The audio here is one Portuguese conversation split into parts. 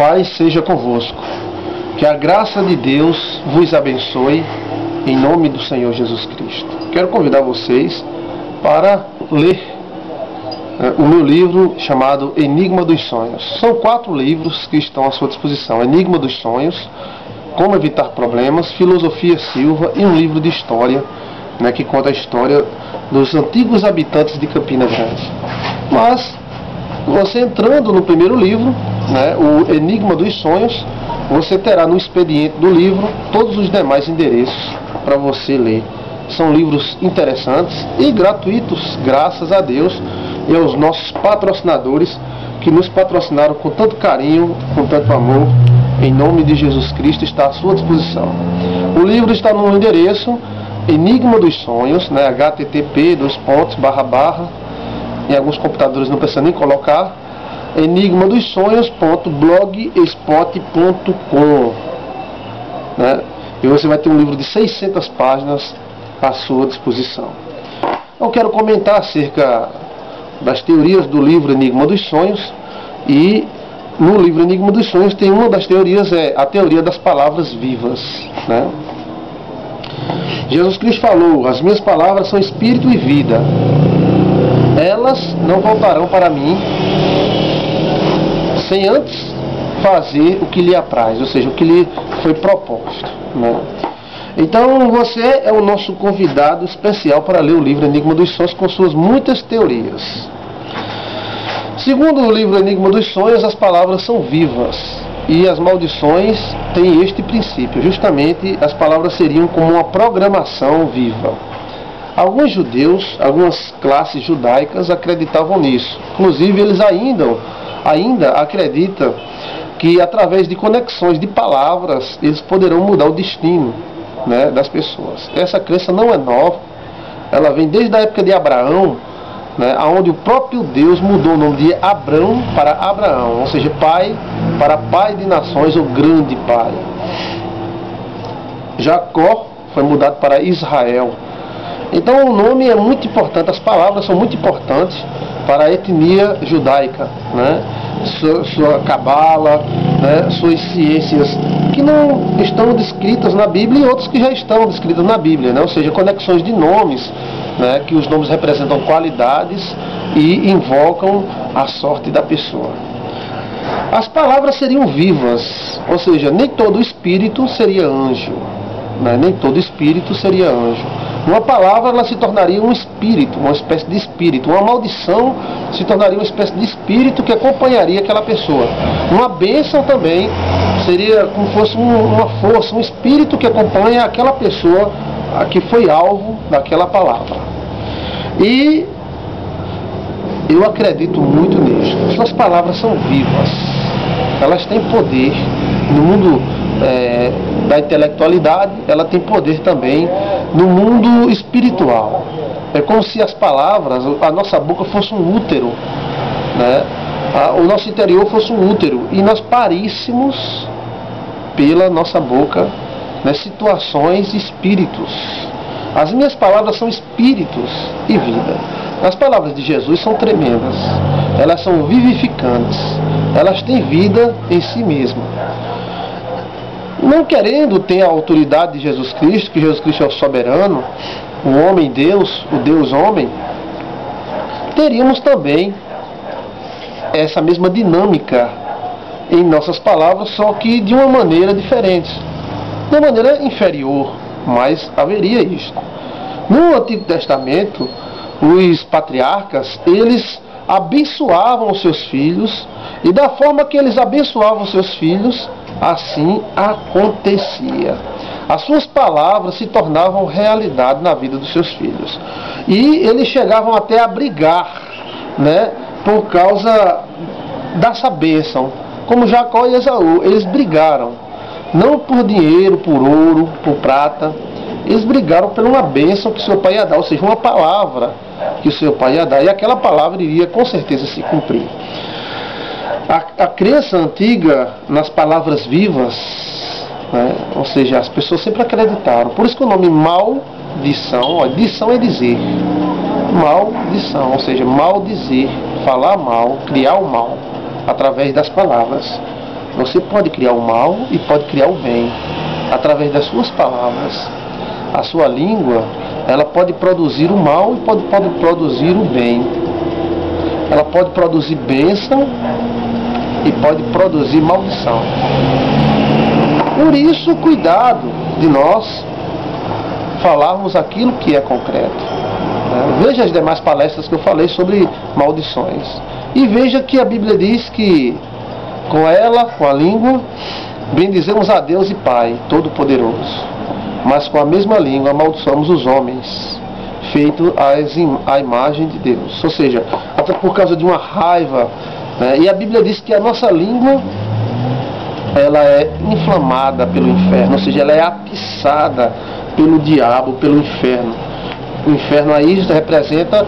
Paz seja convosco. Que a graça de Deus vos abençoe, em nome do Senhor Jesus Cristo. Quero convidar vocês para ler o meu livro chamado Enigma dos Sonhos. São 4 livros que estão à sua disposição. Enigma dos Sonhos, Como Evitar Problemas, Filosofia Silva e um livro de história, que conta a história dos antigos habitantes de Campina Grande. Mas, você entrando no primeiro livro, o Enigma dos Sonhos, você terá no expediente do livro todos os demais endereços para você ler. São livros interessantes e gratuitos, graças a Deus e aos nossos patrocinadores que nos patrocinaram com tanto carinho, com tanto amor. Em nome de Jesus Cristo, está à sua disposição. O livro está no endereço Enigma dos Sonhos, http://, em alguns computadores não precisa nem colocar, enigmadossonhos.blogspot.com, e você vai ter um livro de 600 páginas à sua disposição. Eu quero comentar acerca das teorias do livro Enigma dos Sonhos, e no livro Enigma dos Sonhos tem uma das teorias, a teoria das palavras vivas. Jesus Cristo falou: as minhas palavras são espírito e vida, elas não voltarão para mim sem antes fazer o que lhe apraz, ou seja, o que lhe foi proposto. Então você é o nosso convidado especial para ler o livro Enigma dos Sonhos com suas muitas teorias. Segundo o livro Enigma dos Sonhos, as palavras são vivas e as maldições têm este princípio. Justamente as palavras seriam como uma programação viva. Alguns judeus, algumas classes judaicas acreditavam nisso. Inclusive eles ainda acreditam que através de conexões de palavras eles poderão mudar o destino das pessoas. Essa crença não é nova, ela vem desde a época de Abraão, onde o próprio Deus mudou o nome de Abrão para Abraão, ou seja, pai para pai de nações, ou grande pai. Jacó foi mudado para Israel. Então o nome é muito importante, as palavras são muito importantes para a etnia judaica, sua cabala, suas ciências que não estão descritas na Bíblia e outras que já estão descritas na Bíblia, ou seja, conexões de nomes, que os nomes representam qualidades e invocam a sorte da pessoa. As palavras seriam vivas, ou seja, nem todo espírito seria anjo, nem todo espírito seria anjo. Uma palavra ela se tornaria um espírito, uma espécie de espírito. Uma maldição se tornaria uma espécie de espírito que acompanharia aquela pessoa. Uma bênção também seria como se fosse uma força, um espírito que acompanha aquela pessoa que foi alvo daquela palavra. E eu acredito muito nisso. Suas palavras são vivas, elas têm poder. No mundo da intelectualidade, ela tem poder também no mundo espiritual. É como se as palavras, a nossa boca fosse um útero, o nosso interior fosse um útero, e nós paríssemos pela nossa boca situações e espíritos. As minhas palavras são espíritos e vida. As palavras de Jesus são tremendas, elas são vivificantes, elas têm vida em si mesmas. Não querendo ter a autoridade de Jesus Cristo, que Jesus Cristo é o soberano, o homem-deus, o Deus-homem, teríamos também essa mesma dinâmica em nossas palavras, só que de uma maneira diferente, de uma maneira inferior, mas haveria isto. No Antigo Testamento, os patriarcas, eles abençoavam os seus filhos, e da forma que eles abençoavam os seus filhos, assim acontecia. As suas palavras se tornavam realidade na vida dos seus filhos. E eles chegavam até a brigar, por causa dessa bênção. Como Jacó e Esaú, eles brigaram. Não por dinheiro, por ouro, por prata. Eles brigaram por uma bênção que seu pai ia dar, ou seja, uma palavra que o seu pai ia dar. E aquela palavra iria com certeza se cumprir. A crença antiga nas palavras vivas, ou seja, as pessoas sempre acreditaram. Por isso que o nome maldição, dição é dizer. Maldição, ou seja, maldizer, falar mal, criar o mal, através das palavras. Você pode criar o mal e pode criar o bem através das suas palavras. A sua língua, ela pode produzir o mal e pode produzir o bem. Ela pode produzir bênção e pode produzir maldição. Por isso, cuidado de nós falarmos aquilo que é concreto. Veja as demais palestras que eu falei sobre maldições. E veja que a Bíblia diz que com ela, com a língua, bendizemos a Deus e Pai Todo-Poderoso. Mas com a mesma língua amaldiçoamos os homens, feitos à imagem de Deus. Ou seja, até por causa de uma raiva. E a Bíblia diz que a nossa língua, ela é inflamada pelo inferno. Ou seja, ela é atiçada pelo diabo, pelo inferno. O inferno aí representa,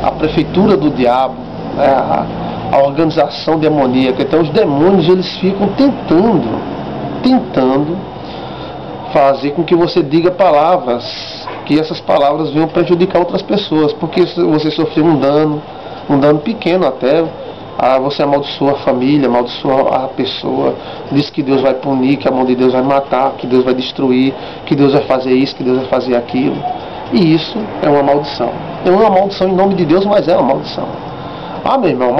a prefeitura do diabo, a organização demoníaca. Então os demônios, eles ficam tentando fazer com que você diga palavras, que essas palavras venham prejudicar outras pessoas, porque você sofreu um dano pequeno até, você amaldiçoa a família, amaldiçoa a pessoa, diz que Deus vai punir, que a mão de Deus vai matar, que Deus vai destruir, que Deus vai fazer isso, que Deus vai fazer aquilo. E isso é uma maldição. É uma maldição em nome de Deus, mas é uma maldição. Meu irmão,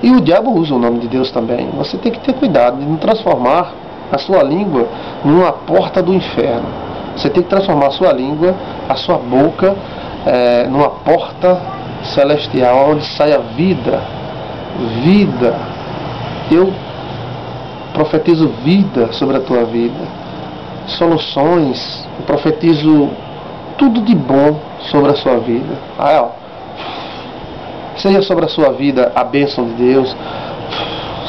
e o diabo usa o nome de Deus também. Você tem que ter cuidado de não transformar a sua língua numa porta do inferno. Você tem que transformar a sua língua, a sua boca, numa porta celestial, onde sai a vida. Vida. Eu profetizo vida sobre a tua vida. Soluções. Eu profetizo tudo de bom sobre a sua vida. Seja sobre a sua vida a bênção de Deus,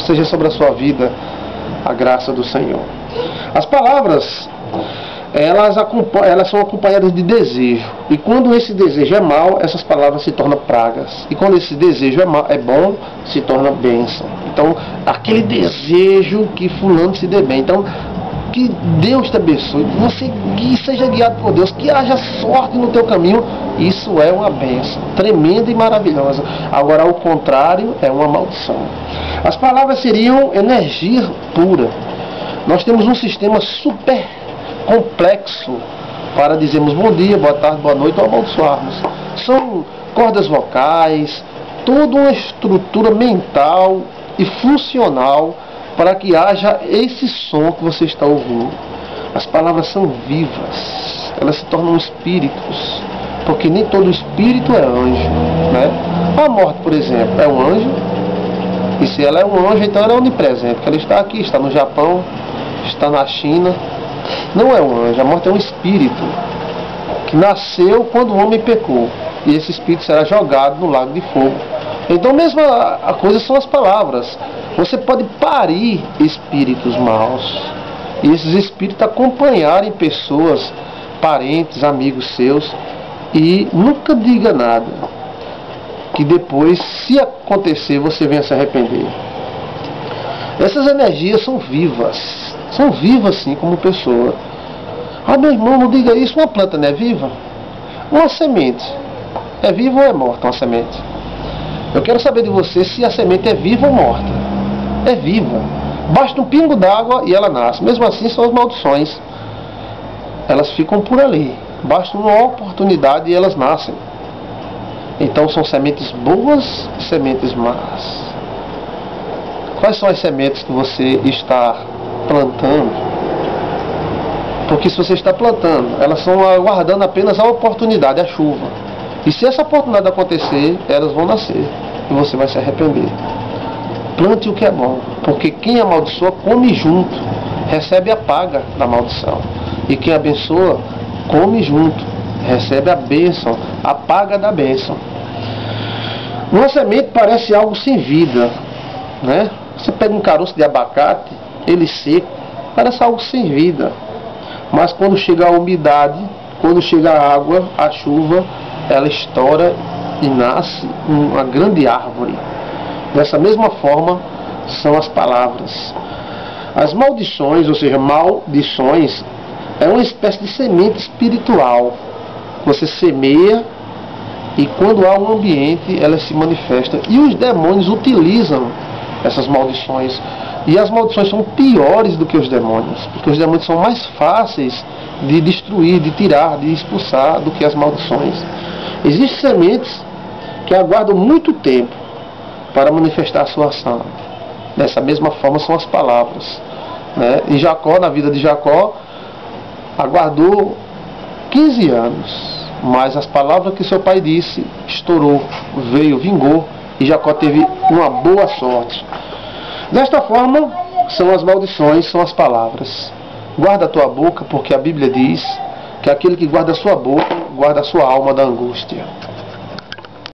seja sobre a sua vida a graça do Senhor. As palavras, elas são acompanhadas de desejo. E quando esse desejo é mau, essas palavras se tornam pragas. E quando esse desejo é bom, se torna bênção. Então, aquele desejo que fulano se dê bem. Então, que Deus te abençoe, que você seja guiado por Deus, que haja sorte no teu caminho. Isso é uma bênção tremenda e maravilhosa. Agora, ao contrário, é uma maldição. As palavras seriam energia pura. Nós temos um sistema super complexo para dizermos bom dia, boa tarde, boa noite ou amaldiçoarmos. São cordas vocais, toda uma estrutura mental e funcional para que haja esse som que você está ouvindo. As palavras são vivas, elas se tornam espíritos, porque nem todo espírito é anjo, A morte, por exemplo, é um anjo, e se ela é um anjo, então ela é onipresente, porque ela está aqui, está no Japão, está na China. Não é um anjo, a morte é um espírito que nasceu quando o homem pecou, e esse espírito será jogado no lago de fogo. Então, mesma a coisa são as palavras. Você pode parir espíritos maus, e esses espíritos acompanharem pessoas, parentes, amigos seus, e nunca diga nada, que depois, se acontecer, você venha se arrepender. Essas energias são vivas sim, como pessoa. Meu irmão, não diga isso. Uma planta não é viva? Uma semente é viva ou é morta uma semente? Eu quero saber de você se a semente é viva ou morta. É viva. Basta um pingo d'água e ela nasce. Mesmo assim, são as maldições. Elas ficam por ali. Basta uma oportunidade e elas nascem. Então são sementes boas e sementes más. Quais são as sementes que você está plantando? Porque se você está plantando, elas estão aguardando apenas a oportunidade, a chuva. E se essa oportunidade acontecer, elas vão nascer. E você vai se arrepender. Plante o que é bom. Porque quem amaldiçoa, come junto. Recebe a paga da maldição. E quem abençoa, come junto. Recebe a bênção, a paga da bênção. Uma semente parece algo sem vida, Você pega um caroço de abacate, ele seco, parece algo sem vida. Mas quando chega a umidade, quando chega a água, a chuva, ela estoura e nasce uma grande árvore. Dessa mesma forma são as palavras. As maldições, ou seja, maldições, é uma espécie de semente espiritual. Você semeia e quando há um ambiente, ela se manifesta. E os demônios utilizam essas maldições. E as maldições são piores do que os demônios, porque os demônios são mais fáceis de destruir, de tirar, de expulsar do que as maldições. Existem sementes que aguardam muito tempo para manifestar a sua ação. Dessa mesma forma são as palavras, né? E Jacó, na vida de Jacó, aguardou 15 anos, mas as palavras que seu pai disse estourou, veio, vingou, e Jacó teve uma boa sorte. Desta forma, são as maldições, são as palavras. Guarda a tua boca, porque a Bíblia diz que aquele que guarda a sua boca, guarda a sua alma da angústia.